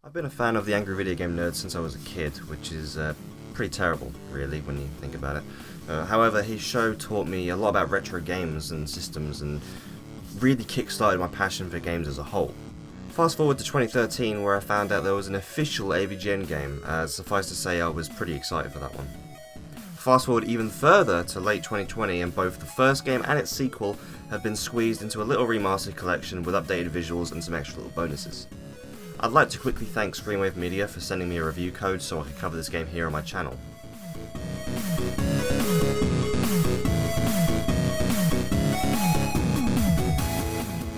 I've been a fan of the Angry Video Game Nerd since I was a kid, which is pretty terrible, really, when you think about it. However, his show taught me a lot about retro games and systems and really kick-started my passion for games as a whole. Fast forward to 2013, where I found out there was an official AVGN game, suffice to say I was pretty excited for that one. Fast forward even further to late 2020, and both the first game and its sequel have been squeezed into a little remastered collection with updated visuals and some extra little bonuses. I'd like to quickly thank Screenwave Media for sending me a review code so I could cover this game here on my channel.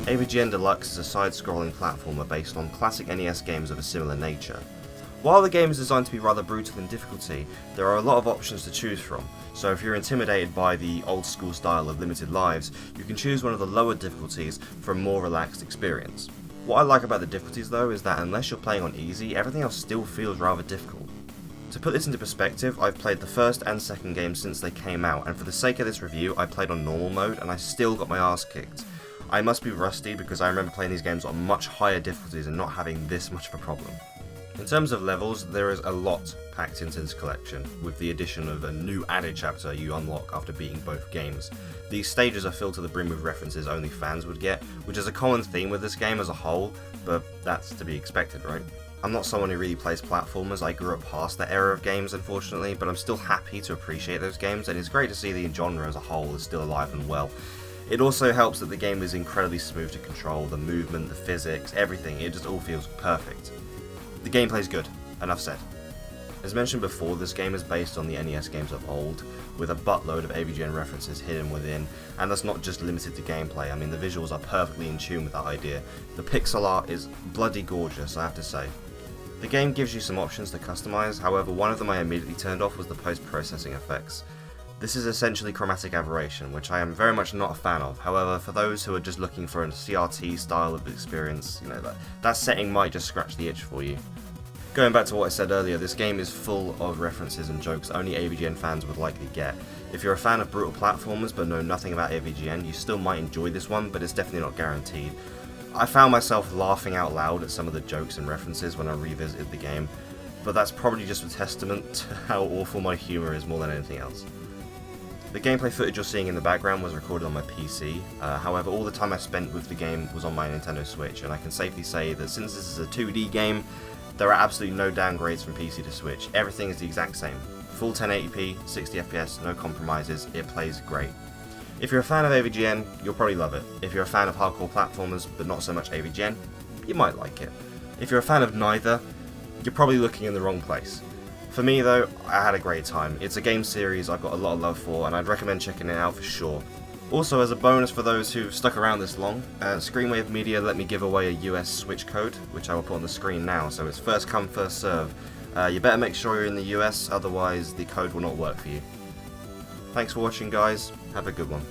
AVGN Deluxe is a side-scrolling platformer based on classic NES games of a similar nature. While the game is designed to be rather brutal in difficulty, there are a lot of options to choose from, so if you're intimidated by the old school style of limited lives, you can choose one of the lower difficulties for a more relaxed experience. What I like about the difficulties though is that unless you're playing on easy, everything else still feels rather difficult. To put this into perspective, I've played the first and second game since they came out, and for the sake of this review, I played on normal mode and I still got my ass kicked. I must be rusty because I remember playing these games on much higher difficulties and not having this much of a problem. In terms of levels, there is a lot packed into this collection, with the addition of a new added chapter you unlock after beating both games. These stages are filled to the brim with references only fans would get, which is a common theme with this game as a whole, but that's to be expected, right? I'm not someone who really plays platformers, I grew up past that era of games unfortunately, but I'm still happy to appreciate those games, and it's great to see the genre as a whole is still alive and well. It also helps that the game is incredibly smooth to control, the movement, the physics, everything, it just all feels perfect. The gameplay's good, enough said. As mentioned before, this game is based on the NES games of old, with a buttload of AVGN references hidden within, and that's not just limited to gameplay. I mean, the visuals are perfectly in tune with that idea. The pixel art is bloody gorgeous, I have to say. The game gives you some options to customize, however one of them I immediately turned off was the post-processing effects. This is essentially chromatic aberration, which I am very much not a fan of. However, for those who are just looking for a CRT style of experience, that setting might just scratch the itch for you. Going back to what I said earlier, this game is full of references and jokes that only AVGN fans would likely get. If you're a fan of brutal platformers but know nothing about AVGN, you still might enjoy this one, but it's definitely not guaranteed. I found myself laughing out loud at some of the jokes and references when I revisited the game, but that's probably just a testament to how awful my humour is more than anything else. The gameplay footage you're seeing in the background was recorded on my PC, however all the time I spent with the game was on my Nintendo Switch, and I can safely say that since this is a 2D game, there are absolutely no downgrades from PC to Switch. Everything is the exact same. Full 1080p, 60 FPS, no compromises, it plays great. If you're a fan of AVGN, you'll probably love it. If you're a fan of hardcore platformers but not so much AVGN, you might like it. If you're a fan of neither, you're probably looking in the wrong place. For me though, I had a great time. It's a game series I've got a lot of love for, and I'd recommend checking it out for sure. Also, as a bonus for those who've stuck around this long, Screenwave Media let me give away a US Switch code, which I will put on the screen now, so it's first come, first serve. You better make sure you're in the US, otherwise the code will not work for you. Thanks for watching guys, have a good one.